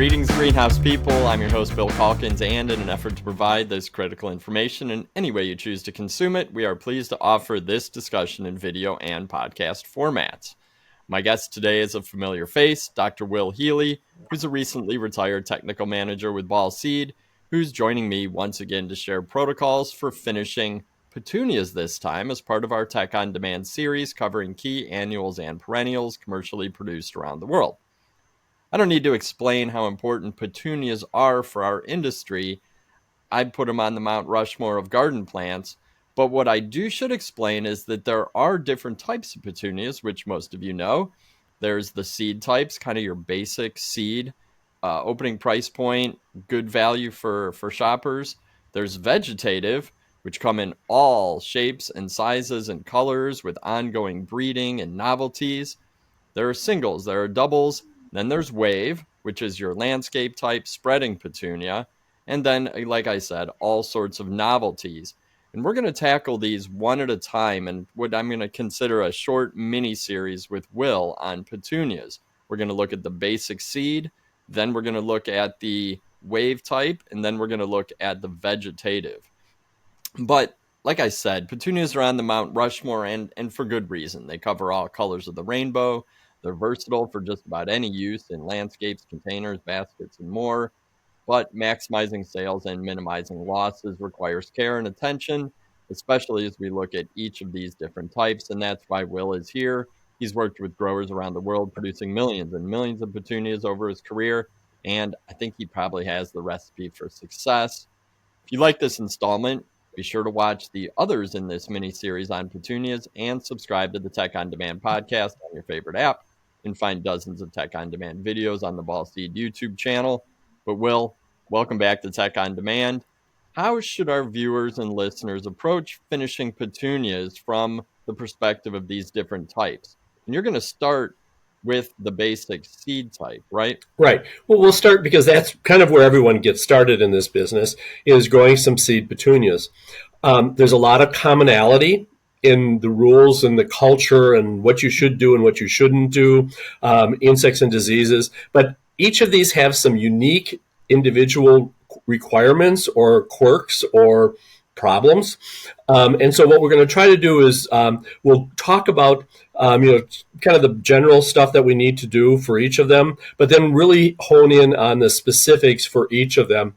Greetings, greenhouse people. I'm your host, Bill Calkins, and in an effort to provide this critical information in any way you choose to consume it, we are pleased to offer this discussion in video and podcast formats. My guest today is a familiar face, Dr. Will Healy, who's a recently retired technical manager with Ball Seed, who's joining me once again to share protocols for finishing petunias this time as part of our Tech on Demand series covering key annuals and perennials commercially produced around the world. I don't need to explain how important petunias are for our industry. I'd put them on the Mount Rushmore of garden plants. But what I should explain is that there are different types of petunias, which most of you know. There's the seed types, kind of your basic seed, opening price point, good value for shoppers. There's vegetative, which come in all shapes and sizes and colors with ongoing breeding and novelties. There are singles, there are doubles. Then there's wave, which is your landscape type spreading petunia. And then, like I said, all sorts of novelties. And we're going to tackle these one at a time and what I'm going to consider a short mini series with Will on petunias. We're going to look at the basic seed, then we're going to look at the wave type, and then we're going to look at the vegetative. But like I said, petunias are on the Mount Rushmore and for good reason. They cover all colors of the rainbow. They're versatile for just about any use in landscapes, containers, baskets, and more. But maximizing sales and minimizing losses requires care and attention, especially as we look at each of these different types. And that's why Will is here. He's worked with growers around the world, producing millions and millions of petunias over his career. And I think he probably has the recipe for success. If you like this installment, be sure to watch the others in this mini-series on petunias and subscribe to the Tech on Demand podcast on your favorite app. You can find dozens of Tech on Demand videos on the Ball Seed YouTube channel. But Will, welcome back to Tech on Demand. How should our viewers and listeners approach finishing petunias from the perspective of these different types? And you're going to start with the basic seed type, right? Right. Well, we'll start because that's kind of where everyone gets started in this business, is growing some seed petunias. There's a lot of commonality in the rules and the culture and what you should do and what you shouldn't do, insects and diseases. But each of these have some unique individual requirements or quirks or problems. And so what we're going to try to do is we'll talk about, kind of the general stuff that we need to do for each of them, but then really hone in on the specifics for each of them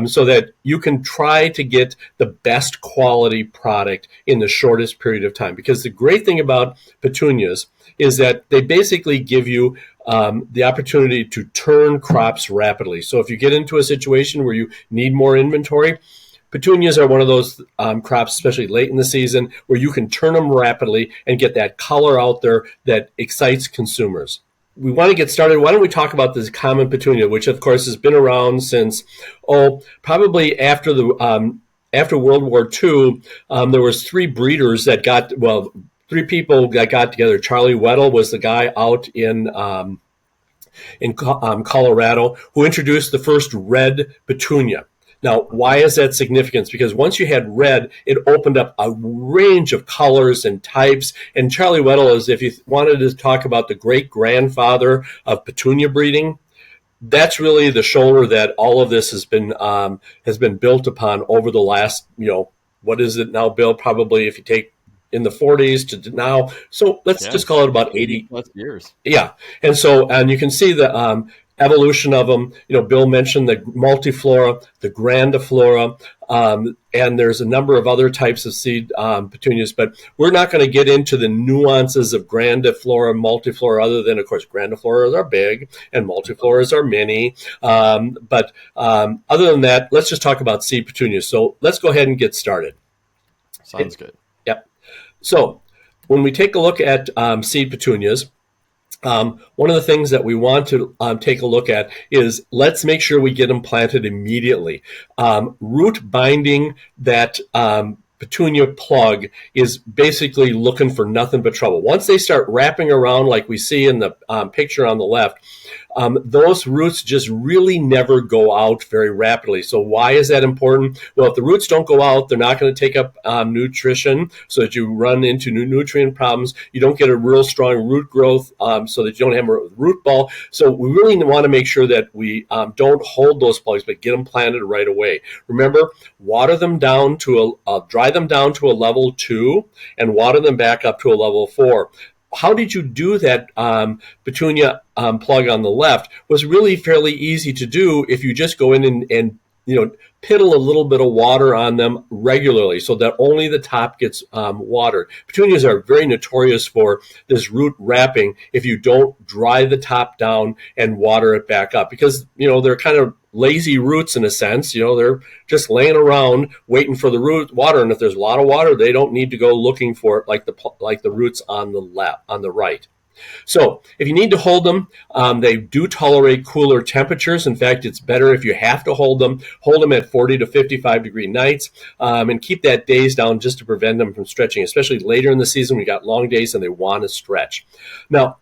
so that you can try to get the best quality product in the shortest period of time. Because the great thing about petunias is that they basically give you the opportunity to turn crops rapidly. So if you get into a situation where you need more inventory, petunias are one of those crops, especially late in the season, where you can turn them rapidly and get that color out there that excites consumers. We want to get started. Why don't we talk about this common petunia, which of course has been around since, probably after World War II. There was three people that got together. Charlie Weddell was the guy out in Colorado who introduced the first red petunia. Now, why is that significant? Because once you had red, it opened up a range of colors and types. And Charlie Weddell is, if you wanted to talk about the great-grandfather of petunia breeding, that's really the shoulder that all of this has been built upon over the last, what is it now, Bill? Probably if you take in the 40s to now. So let's just call it about 80 plus years. Yeah. And you can see the evolution of them. Bill mentioned the multiflora, the grandiflora, and there's a number of other types of seed petunias, but we're not going to get into the nuances of grandiflora, multiflora, other than, of course, grandifloras are big and multifloras are mini. But other than that, let's just talk about seed petunias. So let's go ahead and get started. Sounds good. Yep. So when we take a look at seed petunias, one of the things that we want to take a look at is let's make sure we get them planted immediately. Root binding that petunia plug is basically looking for nothing but trouble. Once they start wrapping around like we see in the picture on the left, those roots just really never go out very rapidly. So why is that important? Well, if the roots don't go out, they're not going to take up nutrition, so that you run into new nutrient problems. You don't get a real strong root growth, so that you don't have a root ball. So we really want to make sure that we don't hold those plugs, but get them planted right away. Remember, water them down to dry them down to a level 2 and water them back up to a level 4. How did you do that petunia plug on the left? Was really fairly easy to do if you just go in and piddle a little bit of water on them regularly so that only the top gets watered. Petunias are very notorious for this root wrapping if you don't dry the top down and water it back up, because they're kind of lazy roots in a sense. They're just laying around waiting for the root water, and if there's a lot of water, they don't need to go looking for it like the roots on the left, on the right. So if you need to hold them, they do tolerate cooler temperatures. In fact, it's better if you have to hold them at 40 to 55 degree nights, and keep that days down just to prevent them from stretching, especially later in the season. We got long days and they want to stretch. Now,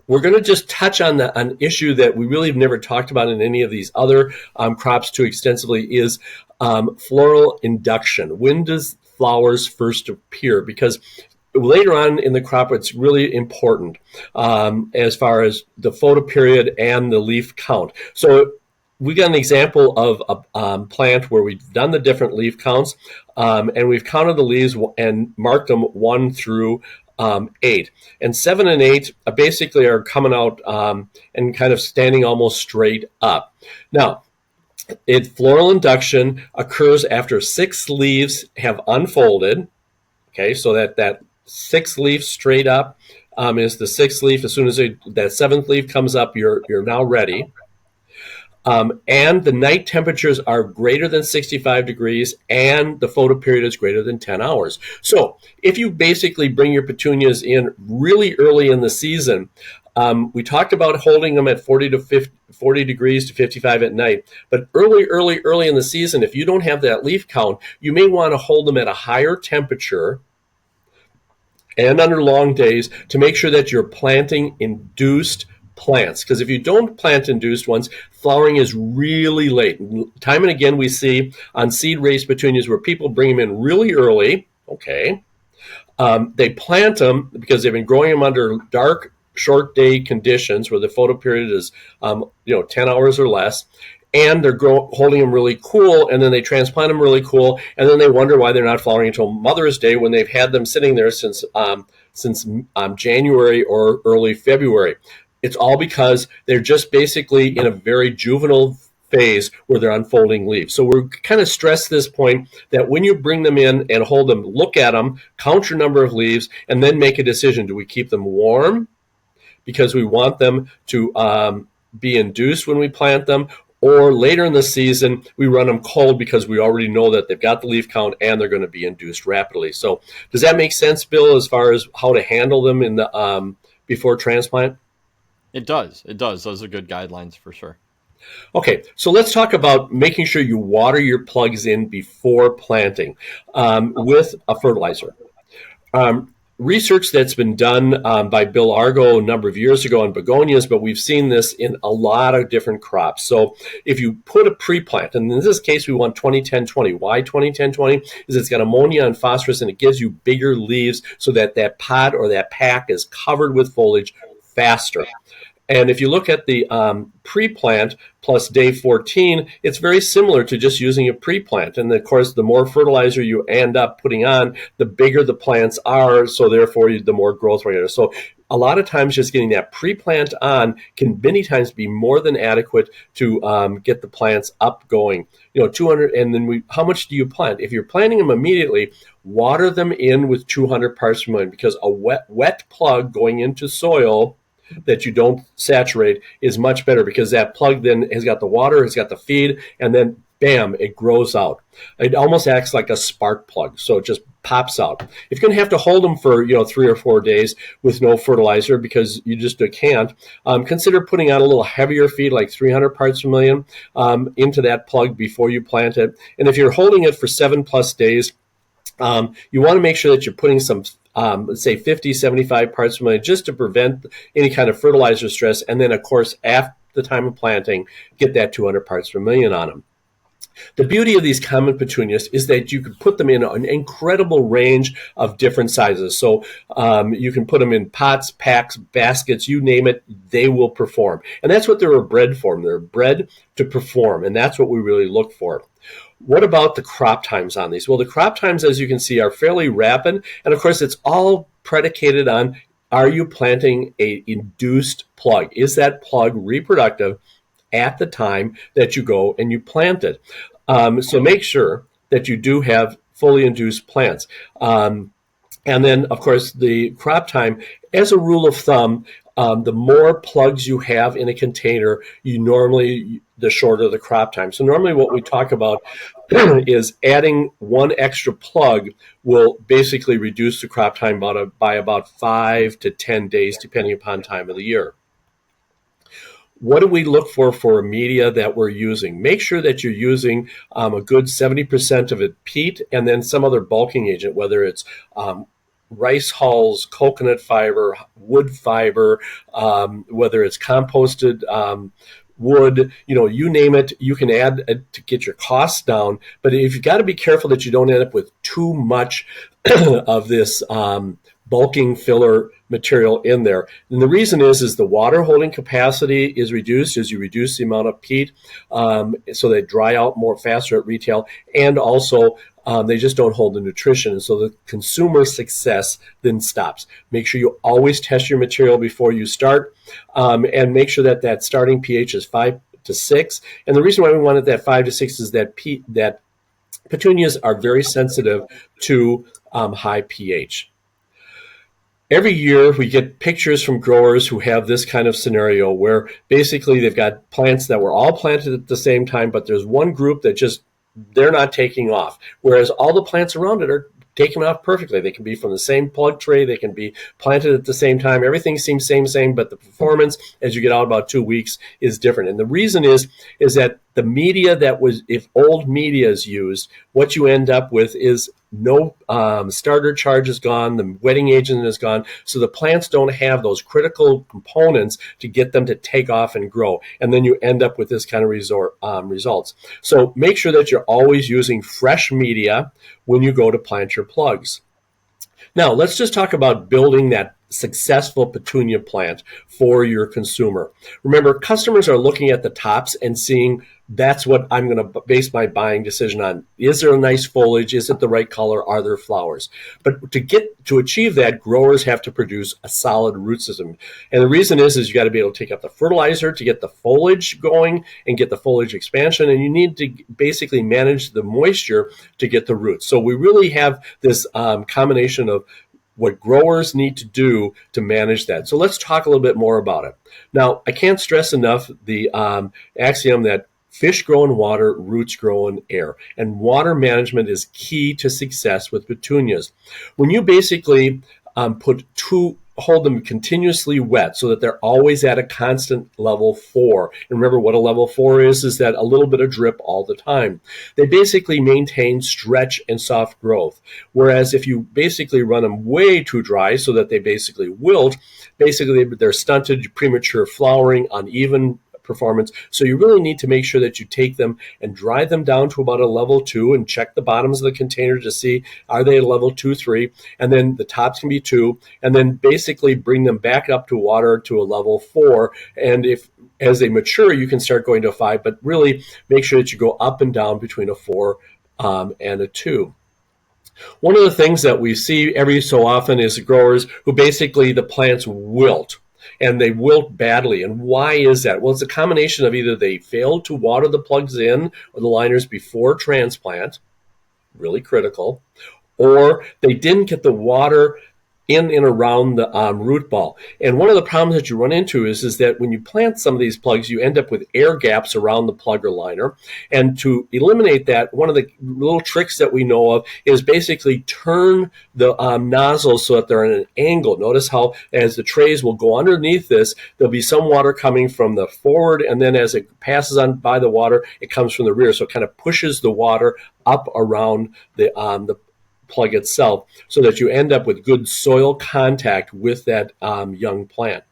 we're going to just touch on an issue that we really have never talked about in any of these other crops too extensively, is floral induction. When does flowers first appear? Because later on in the crop, it's really important as far as the photoperiod and the leaf count. So we got an example of a plant where we've done the different leaf counts, and we've counted the leaves and marked them 1 through 8. And 7 and 8 basically are coming out and kind of standing almost straight up. Now, floral induction occurs after 6 leaves have unfolded. Okay, so that 6th leaf straight up is the 6th leaf. As soon as that 7th leaf comes up, you're now ready. And the night temperatures are greater than 65 degrees, and the photoperiod is greater than 10 hours. So if you basically bring your petunias in really early in the season, we talked about holding them at 40 degrees to 55 at night. But early in the season, if you don't have that leaf count, you may want to hold them at a higher temperature and under long days to make sure that you're planting induced plants. Because if you don't plant induced ones, flowering is really late. Time and again, we see on seed-raised petunias where people bring them in really early. Okay. They plant them because they've been growing them under dark, short day conditions where the photoperiod is 10 hours or less. And they're holding them really cool, and then they transplant them really cool, and then they wonder why they're not flowering until Mother's Day when they've had them sitting there since January or early February. It's all because they're just basically in a very juvenile phase where they're unfolding leaves. So we're kind of stress this point that when you bring them in and hold them, look at them, count your number of leaves, and then make a decision. Do we keep them warm because we want them to be induced when we plant them? Or later in the season, we run them cold because we already know that they've got the leaf count and they're going to be induced rapidly. So does that make sense, Bill, as far as how to handle them in the before transplant? It does. Those are good guidelines for sure. Okay, so let's talk about making sure you water your plugs in before planting with a fertilizer. Research that's been done by Bill Argo a number of years ago on begonias, but we've seen this in a lot of different crops. So if you put a pre-plant, and in this case we want 20-10-20. Why 20-10-20? Is it's got ammonia and phosphorus, and it gives you bigger leaves so that pod or that pack is covered with foliage faster. And if you look at the pre-plant plus day 14, it's very similar to just using a pre-plant. And of course, the more fertilizer you end up putting on, the bigger the plants are, so therefore the more growth rate. So a lot of times just getting that pre-plant on can many times be more than adequate to get the plants up going. 200, and then how much do you plant? If you're planting them immediately, water them in with 200 parts per million, because a wet plug going into soil that you don't saturate is much better, because that plug then has got the water, has got the feed, and then bam, it grows out. It almost acts like a spark plug, so it just pops out. If you're going to have to hold them for 3 or 4 days with no fertilizer because you just can't, consider putting on a little heavier feed, like 300 parts per million, into that plug before you plant it. And if you're holding it for 7+ days, you want to make sure that you're putting some let's say 50, 75 parts per million, just to prevent any kind of fertilizer stress. And then, of course, after the time of planting, get that 200 parts per million on them. The beauty of these common petunias is that you can put them in an incredible range of different sizes. So you can put them in pots, packs, baskets, you name it, they will perform. And that's what they're bred for. They're bred to perform, and that's what we really look for. What about the crop times on these? Well, the crop times, as you can see, are fairly rapid. And of course, it's all predicated on, are you planting a induced plug? Is that plug reproductive at the time that you go and you plant it? So make sure that you do have fully induced plants. And then, of course, the crop time, as a rule of thumb, the more plugs you have in a container, the shorter the crop time. So normally what we talk about is adding one extra plug will basically reduce the crop time by about 5 to 10 days, depending upon time of the year. What do we look for a media that we're using? Make sure that you're using a good 70% of it peat and then some other bulking agent, whether it's rice hulls, coconut fiber, wood fiber, whether it's composted wood, you name it, you can add to get your costs down. But if you've got to be careful that you don't end up with too much of this bulking filler material in there. And the reason is the water holding capacity is reduced as you reduce the amount of peat, so they dry out more faster at retail, and also they just don't hold the nutrition. And so the consumer success then stops. Make sure you always test your material before you start, and make sure that starting pH is 5 to 6. And the reason why we wanted that 5 to 6 is that petunias are very sensitive to high pH. Every year we get pictures from growers who have this kind of scenario where basically they've got plants that were all planted at the same time, but there's one group that they're not taking off, whereas all the plants around it are taking off perfectly. They can be from the same plug tray, they can be planted at the same time. Everything seems same, but the performance as you get out about 2 weeks is different. And the reason is that the media if old media is used, what you end up with is no starter charge is gone, the wetting agent is gone, so the plants don't have those critical components to get them to take off and grow, and then you end up with this kind of results. So make sure that you're always using fresh media when you go to plant your plugs. Now, let's just talk about building that successful petunia plant for your consumer. Remember, customers are looking at the tops and seeing that's what I'm going to base my buying decision on. Is there a nice foliage? Is it the right color? Are there flowers? But to achieve that, growers have to produce a solid root system. And the reason is you got to be able to take up the fertilizer to get the foliage going and get the foliage expansion. And you need to basically manage the moisture to get the roots. So we really have this combination of what growers need to do to manage that. So let's talk a little bit more about it. Now, I can't stress enough the axiom that fish grow in water, roots grow in air. And water management is key to success with petunias. When you basically hold them continuously wet so that they're always at a constant level 4. And remember what a level 4 is that a little bit of drip all the time. They basically maintain stretch and soft growth. Whereas if you basically run them way too dry so that they basically wilt, they're stunted, premature flowering, uneven performance. So you really need to make sure that you take them and dry them down to about a level 2 and check the bottoms of the container to see, are they at level 2, 3, and then the tops can be 2, and then basically bring them back up to water to a level 4. And as they mature, you can start going to a 5, but really make sure that you go up and down between a 4 and a 2. One of the things that we see every so often is growers who basically the plants wilt. And they wilt badly. And why is that? Well, it's a combination of either they failed to water the plugs in or the liners before transplant, really critical, or they didn't get the water in and around the root ball. And one of the problems that you run into is that when you plant some of these plugs, you end up with air gaps around the plug or liner. And to eliminate that, one of the little tricks that we know of is basically turn the nozzles so that they're at an angle. Notice how as the trays will go underneath this, there'll be some water coming from the forward, and then as it passes on by the water, it comes from the rear. So it kind of pushes the water up around the plug itself, so that you end up with good soil contact with that young plant.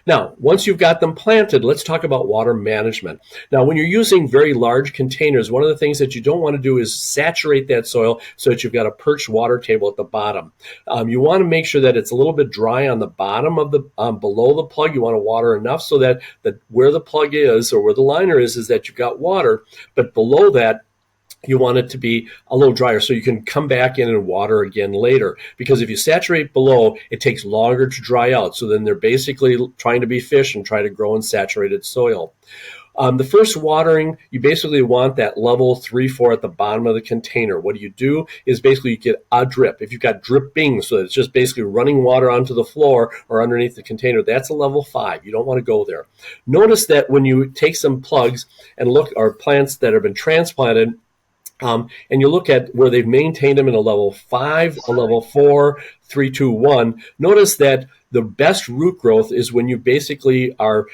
Now, once you've got them planted, let's talk about water management. Now, when you're using very large containers, one of the things that you don't want to do is saturate that soil so that you've got a perched water table at the bottom. You want to make sure that it's a little bit dry on the bottom of the below the plug. You want to water enough so that where the plug is or where the liner is that you've got water, but below that, you want it to be a little drier so you can come back in and water again later. Because if you saturate below, it takes longer to dry out. So then they're basically trying to be fish and try to grow in saturated soil. The first watering, you basically want that level 3-4 at the bottom of the container. What do is basically you get a drip. If you've got dripping, so it's just basically running water onto the floor or underneath the container, that's a level 5. You don't want to go there. Notice that when you take some plugs and look, or plants that have been transplanted, and you look at where they've maintained them in a level 5, a level 4, 3, 2, 1. Notice that the best root growth is when you basically are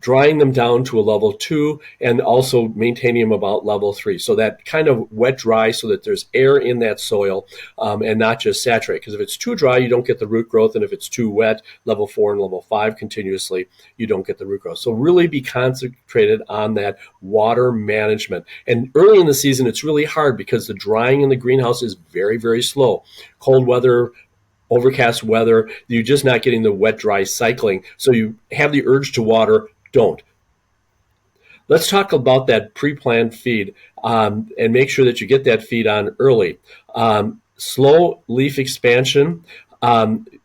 drying them down to a level 2 and also maintaining them about level 3. So that kind of wet dry so that there's air in that soil and not just saturate. Because if it's too dry, you don't get the root growth. And if it's too wet, level 4 and level 5 continuously, you don't get the root growth. So really be concentrated on that water management. And early in the season, it's really hard because the drying in the greenhouse is very, very slow. Cold weather, overcast weather, you're just not getting the wet dry cycling. So you have the urge to water. Don't. Let's talk about that pre-planned feed and make sure that you get that feed on early. Slow leaf expansion.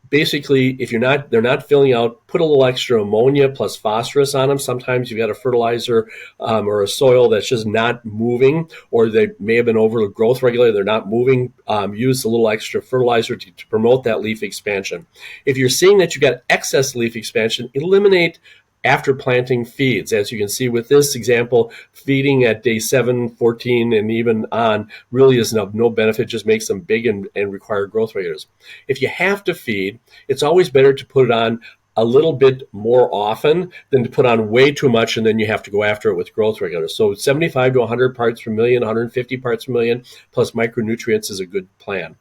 Basically, if they're not filling out, put a little extra ammonia plus phosphorus on them. Sometimes you've got a fertilizer or a soil that's just not moving, or they may have been over growth regulator, they're not moving. Use a little extra fertilizer to promote that leaf expansion. If you're seeing that you've got excess leaf expansion, eliminate after planting feeds. As you can see with this example, feeding at day 7, 14, and even on really is of no benefit, just makes them big and require growth regulators. If you have to feed, it's always better to put it on a little bit more often than to put on way too much and then you have to go after it with growth regulators. So 75 to 100 parts per million, 150 parts per million plus micronutrients is a good plan.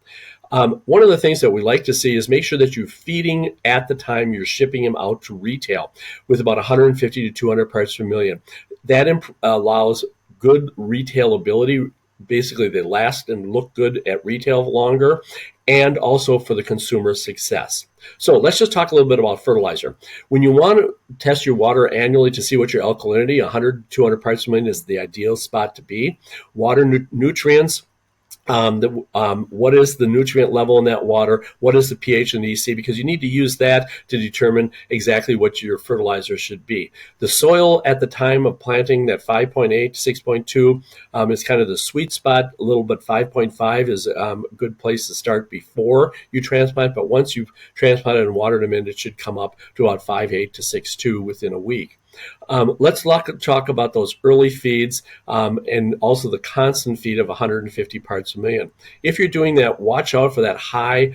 One of the things that we like to see is make sure that you're feeding at the time you're shipping them out to retail with about 150 to 200 parts per million. That allows good retailability. Basically, they last and look good at retail longer, and also for the consumer success. So let's just talk a little bit about fertilizer. When you want to test your water annually to see what your alkalinity, 100 to 200 parts per million is the ideal spot to be. Water nutrients. What is the nutrient level in that water? What is the pH and the EC? Because you need to use that to determine exactly what your fertilizer should be. The soil at the time of planting, that 5.8 to 6.2 is kind of the sweet spot. A little bit 5.5 is a good place to start before you transplant. But once you've transplanted and watered them in, it should come up to about 5.8 to 6.2 within a week. Let's talk about those early feeds and also the constant feed of 150 parts per million. If you're doing that, watch out for that high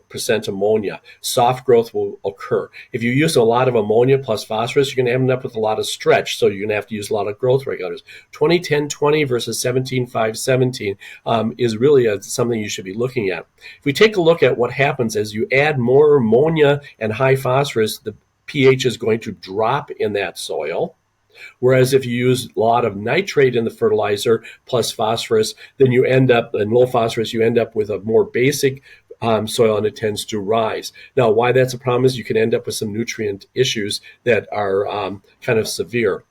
percent ammonia. Soft growth will occur. If you use a lot of ammonia plus phosphorus, you're going to end up with a lot of stretch, so you're going to have to use a lot of growth regulators. 20-10-20 versus 17-5-17 is really something you should be looking at. If we take a look at what happens as you add more ammonia and high phosphorus, the pH is going to drop in that soil. Whereas if you use a lot of nitrate in the fertilizer plus phosphorus, then you end up, in low phosphorus, you end up with a more basic soil and it tends to rise. Now, why that's a problem is you can end up with some nutrient issues that are kind of severe.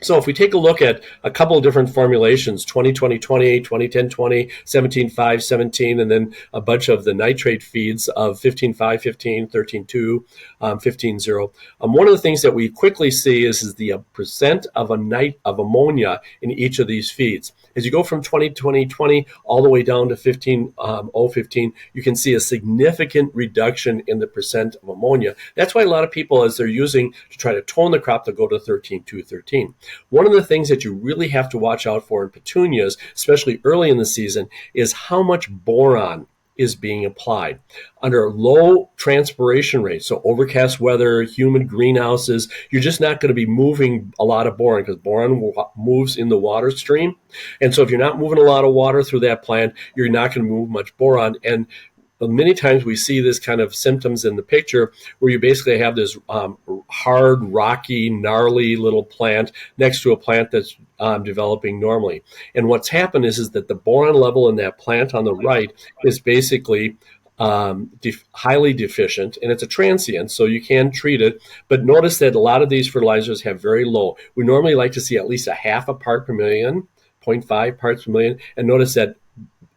So if we take a look at a couple of different formulations, 20-20-20, 20-10-20, 17-5-17, and then a bunch of the nitrate feeds of 15-5-15, 13-2, 15-0. One of the things that we quickly see is the percent of ammonia in each of these feeds. As you go from 20-20-20 all the way down to 15-0-15, you can see a significant reduction in the percent of ammonia. That's why a lot of people, as they're using to try to tone the crop, they'll go to 13-2-13. One of the things that you really have to watch out for in petunias, especially early in the season, is how much boron is being applied. Under low transpiration rates, so overcast weather, humid greenhouses, you're just not going to be moving a lot of boron because boron moves in the water stream. And so if you're not moving a lot of water through that plant, you're not going to move much boron. And many times we see this kind of symptoms in the picture where you basically have this hard, rocky, gnarly little plant next to a plant that's developing normally. And what's happened is that the boron level in that plant on the right is basically highly deficient, and it's a transient, so you can treat it. But notice that a lot of these fertilizers have very low. We normally like to see at least a half a part per million, 0.5 parts per million, and notice that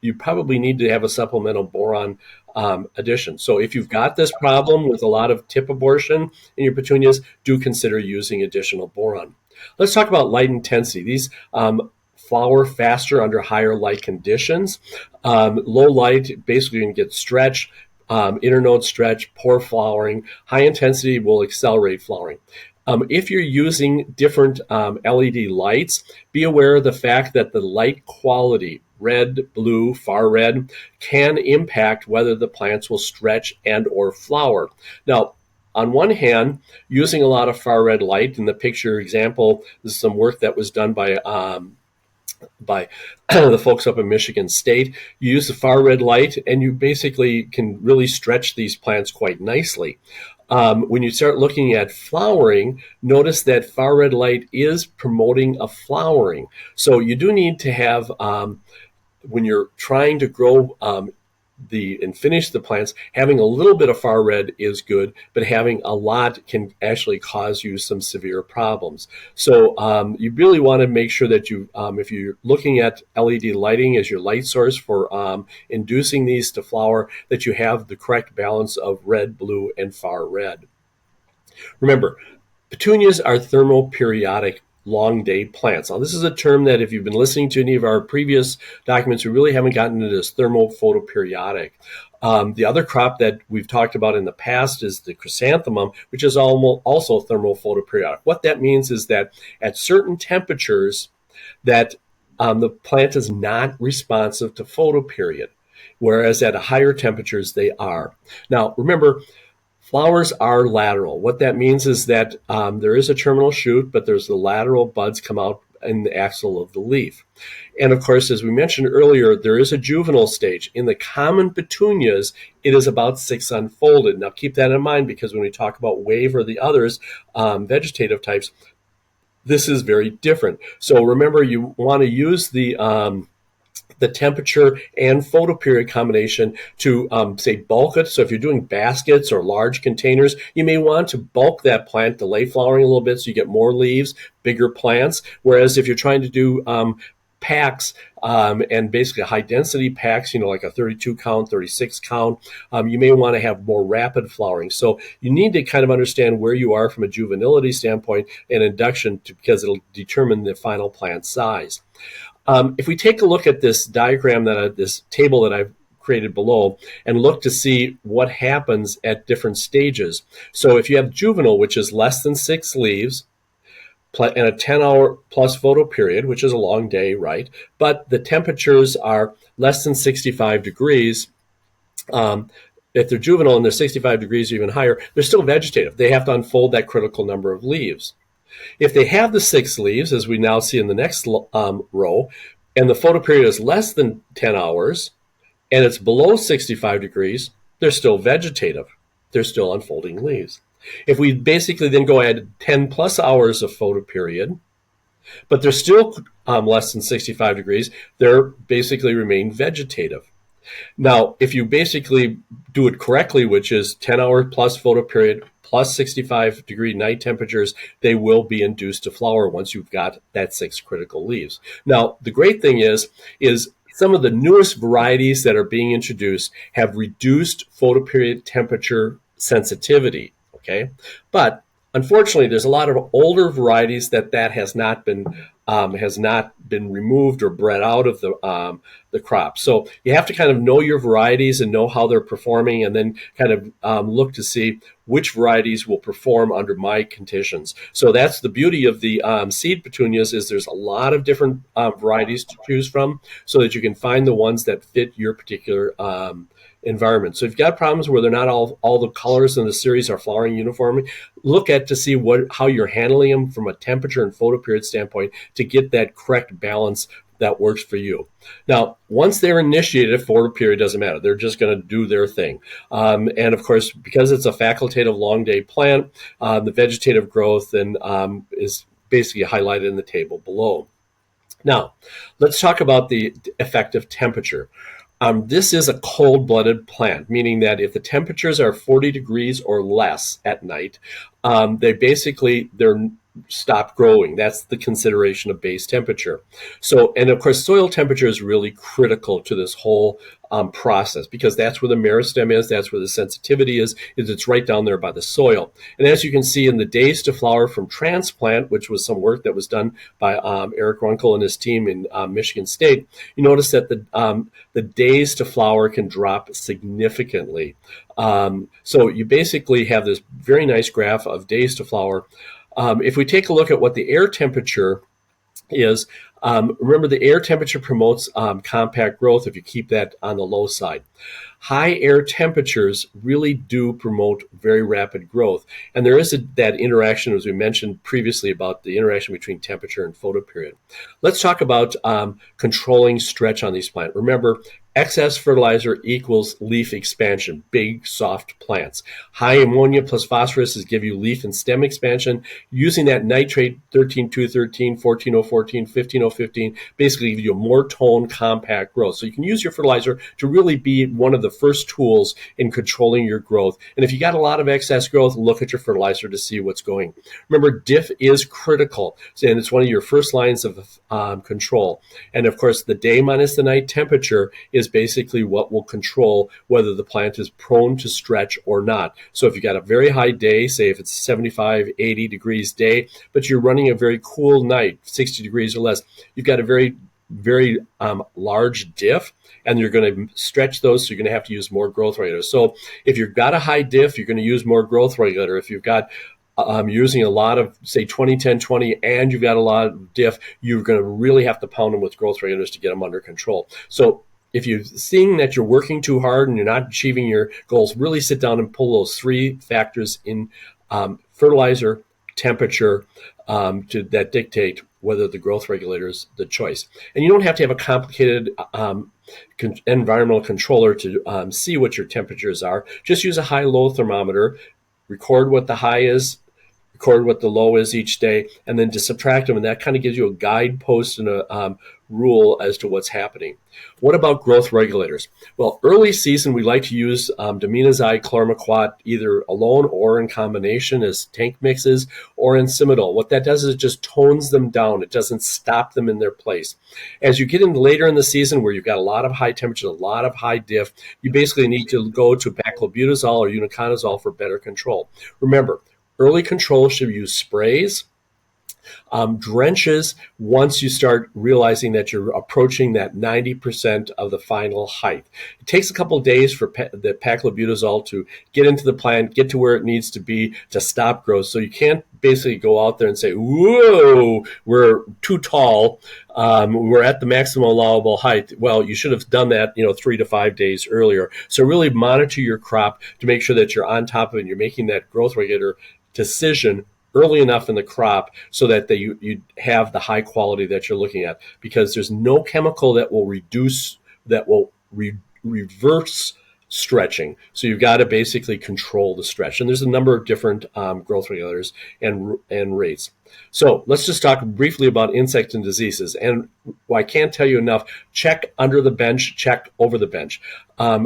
you probably need to have a supplemental boron addition. So if you've got this problem with a lot of tip abortion in your petunias, do consider using additional boron. Let's talk about light intensity. These flower faster under higher light conditions. Low light, basically you can get stretch, internode stretch, poor flowering. High intensity will accelerate flowering. If you're using different LED lights, be aware of the fact that the light quality, red, blue, far red, can impact whether the plants will stretch and or flower. Now, on one hand, using a lot of far red light, in the picture example, this is some work that was done by the folks up in Michigan State. You use the far red light and you basically can really stretch these plants quite nicely. When you start looking at flowering, notice that far red light is promoting a flowering. So you do need to have, when you're trying to grow and finish the plants, having a little bit of far red is good, but having a lot can actually cause you some severe problems. So you really want to make sure that you, if you're looking at LED lighting as your light source for inducing these to flower, that you have the correct balance of red, blue, and far red. Remember, petunias are thermoperiodic long day plants. Now, this is a term that if you've been listening to any of our previous documents, we really haven't gotten into this thermophotoperiotic. The other crop that we've talked about in the past is the chrysanthemum, which is also thermophotoperiotic. What that means is that at certain temperatures that the plant is not responsive to photoperiod, whereas at higher temperatures they are. Now, remember, flowers are lateral. What that means is that there is a terminal shoot, but there's the lateral buds come out in the axil of the leaf. And of course, as we mentioned earlier, there is a juvenile stage. In the common petunias, it is about 6 unfolded. Now keep that in mind because when we talk about wave or the others, vegetative types, this is very different. So remember, you want to use the temperature and photoperiod combination to, say, bulk it. So if you're doing baskets or large containers, you may want to bulk that plant, delay flowering a little bit so you get more leaves, bigger plants. Whereas if you're trying to do packs and basically high density packs, like a 32 count, 36 count, you may want to have more rapid flowering. So you need to kind of understand where you are from a juvenility standpoint and induction because it'll determine the final plant size. If we take a look at this diagram, this table that I've created below, and look to see what happens at different stages. So if you have juvenile, which is less than 6 leaves, and a 10-hour plus photoperiod, which is a long day, right? But the temperatures are less than 65 degrees. If they're juvenile and they're 65 degrees or even higher, they're still vegetative. They have to unfold that critical number of leaves. If they have the 6 leaves, as we now see in the next row, and the photoperiod is less than 10 hours, and it's below 65 degrees, they're still vegetative. They're still unfolding leaves. If we basically then go add 10 plus hours of photoperiod, but they're still less than 65 degrees, they're basically remain vegetative. Now, if you basically do it correctly, which is 10-hour plus photoperiod plus 65 degree night temperatures, they will be induced to flower once you've got that 6 critical leaves. Now, the great thing is some of the newest varieties that are being introduced have reduced photoperiod temperature sensitivity, okay? But unfortunately, there's a lot of older varieties that has not been removed or bred out of the crop. So you have to kind of know your varieties and know how they're performing, and then kind of look to see which varieties will perform under my conditions. So that's the beauty of the seed petunias, is there's a lot of different varieties to choose from, so that you can find the ones that fit your particular environment. So if you've got problems where they're not all the colors in the series are flowering uniformly, look at to see how you're handling them from a temperature and photoperiod standpoint to get that correct balance that works for you. Now, once they're initiated, photoperiod doesn't matter. They're just going to do their thing. And of course, because it's a facultative long day plant, the vegetative growth then is basically highlighted in the table below. Now, let's talk about the effective temperature. This is a cold-blooded plant, meaning that if the temperatures are 40 degrees or less at night, they're stop growing. That's the consideration of base temperature. So, and of course, soil temperature is really critical to this whole process, because that's where the meristem is, that's where the sensitivity is it's right down there by the soil. And as you can see in the days to flower from transplant, which was some work that was done by Eric Runkle and his team in Michigan State, you notice that the days to flower can drop significantly. So you basically have this very nice graph of days to flower. If we take a look at what the air temperature is, remember the air temperature promotes compact growth if you keep that on the low side. High air temperatures really do promote very rapid growth. And there is that interaction, as we mentioned previously, about the interaction between temperature and photoperiod. Let's talk about controlling stretch on these plants. Remember, excess fertilizer equals leaf expansion, big, soft plants. High ammonia plus phosphorus is give you leaf and stem expansion. Using that nitrate, 13-2-13, 14-0-14, 15-0-15, basically give you a more toned, compact growth. So you can use your fertilizer to really be one of the first tools in controlling your growth. And if you got a lot of excess growth, look at your fertilizer to see what's going. Remember, diff is critical, and it's one of your first lines of control. And of course, the day minus the night temperature is basically what will control whether the plant is prone to stretch or not. So if you got a very high day, say if it's 75, 80 degrees day, but you're running a very cool night, 60 degrees or less, you've got a very, very large diff, and you're going to stretch those, so you're going to have to use more growth regulators. So if you've got a high diff, you're going to use more growth regulator. If you've got using a lot of, say, 20-10-20, and you've got a lot of diff, you're going to really have to pound them with growth regulators to get them under control. So if you're seeing that you're working too hard and you're not achieving your goals, really sit down and pull those three factors in fertilizer, temperature, that dictate whether the growth regulator is the choice. And you don't have to have a complicated environmental controller to see what your temperatures are. Just use a high-low thermometer, record what the high is, record what the low is each day, and then just subtract them, and that kind of gives you a guidepost and a rule as to what's happening. What about growth regulators? Well, early season, we like to use dimenazide chlormequat either alone or in combination as tank mixes or in Simidol. What that does is it just tones them down. It doesn't stop them in their place. As you get in later in the season where you've got a lot of high temperature, a lot of high diff, you basically need to go to baclobutazole or uniconazole for better control. Remember, early control should use sprays, drenches once you start realizing that you're approaching that 90% of the final height. It takes a couple of days for the paclobutazole to get into the plant, get to where it needs to be to stop growth. So you can't basically go out there and say, whoa, we're too tall. We're at the maximum allowable height. Well, you should have done that, 3 to 5 days earlier. So really monitor your crop to make sure that you're on top of it and you're making that growth regulator decision early enough in the crop so that you have the high quality that you're looking at, because there's no chemical that will reverse stretching. So you've got to basically control the stretch. And there's a number of different growth regulators and rates. So let's just talk briefly about insects and diseases. And I can't tell you enough, check under the bench, check over the bench.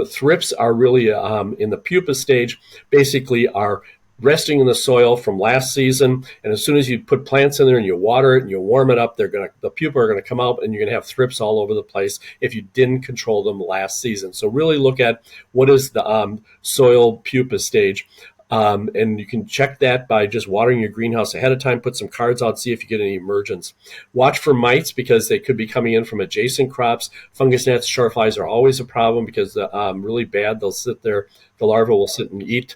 Thrips are really in the pupa stage, basically are resting in the soil from last season, and as soon as you put plants in there and you water it and you warm it up, the pupa are going to come out, and you're going to have thrips all over the place if you didn't control them last season. So really look at what is the soil pupa stage, and you can check that by just watering your greenhouse ahead of time. Put some cards out, see if you get any emergence. Watch for mites because they could be coming in from adjacent crops. Fungus gnats, short flies are always a problem because really bad. They'll sit there. The larvae will sit and eat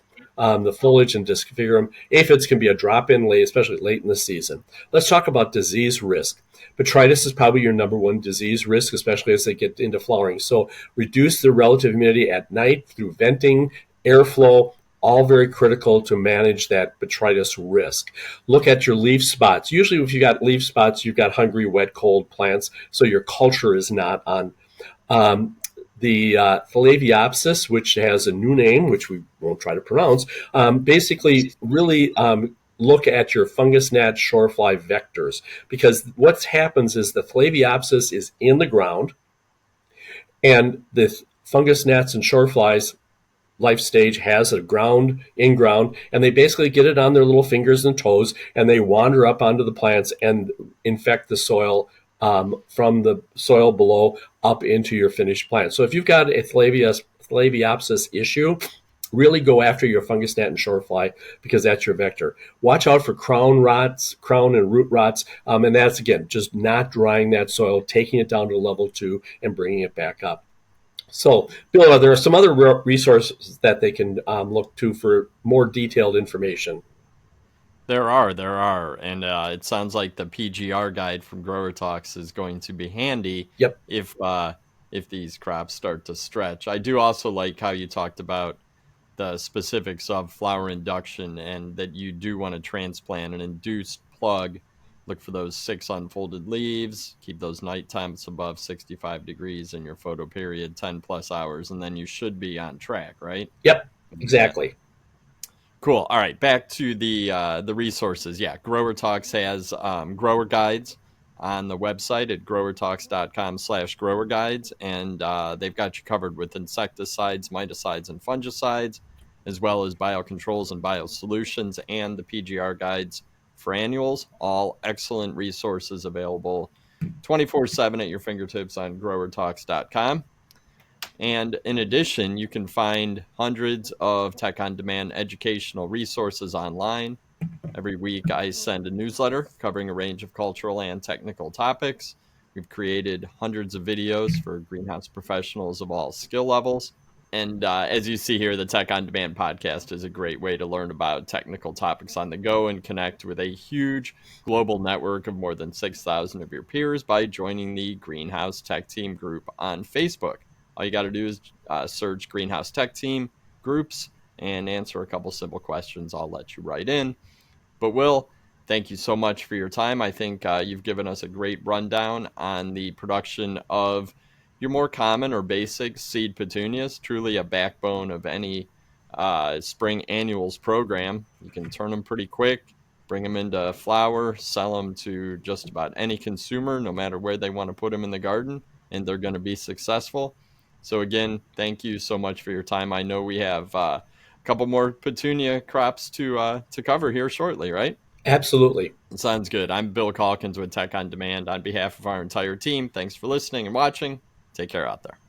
the foliage and disfigure them. Aphids can be a drop-in late, especially late in the season. Let's talk about disease risk. Botrytis is probably your number one disease risk, especially as they get into flowering. So reduce the relative humidity at night through venting, airflow, all very critical to manage that botrytis risk. Look at your leaf spots. Usually if you got leaf spots, you've got hungry, wet, cold plants, so your culture is not on. The Phalaenopsis, which has a new name, which we won't try to pronounce, basically really look at your fungus gnat shorefly vectors, because what happens is the Phalaenopsis is in the ground, and the fungus gnats and shoreflies life stage has a in ground, and they basically get it on their little fingers and toes, and they wander up onto the plants and infect the soil from the soil below up into your finished plant. So if you've got a Phalaenopsis issue, really go after your fungus gnat and shorefly, because that's your vector. Watch out for crown and root rots, and that's, again, just not drying that soil, taking it down to level 2 and bringing it back up. So, Bill, there are some other resources that they can look to for more detailed information. There are, and it sounds like the PGR guide from Grower Talks is going to be handy Yep. if these crops start to stretch. I do also like how you talked about the specifics of flower induction, and that you do want to transplant an induced plug. Look for those 6 unfolded leaves, keep those night temps above 65 degrees in your photoperiod 10 plus hours, and then you should be on track, right? Yep, exactly. Cool. All right, back to the resources. Yeah, Grower Talks has grower guides on the website at growertalks.com/grower guides, and they've got you covered with insecticides, miticides, and fungicides, as well as biocontrols and biosolutions, and the PGR guides for annuals. All excellent resources available 24/7 at your fingertips on growertalks.com. And in addition, you can find hundreds of Tech on Demand educational resources online. Every week, I send a newsletter covering a range of cultural and technical topics. We've created hundreds of videos for greenhouse professionals of all skill levels. And as you see here, the Tech on Demand podcast is a great way to learn about technical topics on the go and connect with a huge global network of more than 6,000 of your peers by joining the Greenhouse Tech Team group on Facebook. All you got to do is search Greenhouse Tech Team groups and answer a couple simple questions. I'll let you right in. But Will, thank you so much for your time. I think you've given us a great rundown on the production of your more common or basic seed petunias, truly a backbone of any spring annuals program. You can turn them pretty quick, bring them into flower, sell them to just about any consumer, no matter where they want to put them in the garden, and they're going to be successful. So again, thank you so much for your time. I know we have a couple more petunia crops to cover here shortly, right? Absolutely. Sounds good. I'm Bill Calkins with Tech on Demand. On behalf of our entire team, thanks for listening and watching. Take care out there.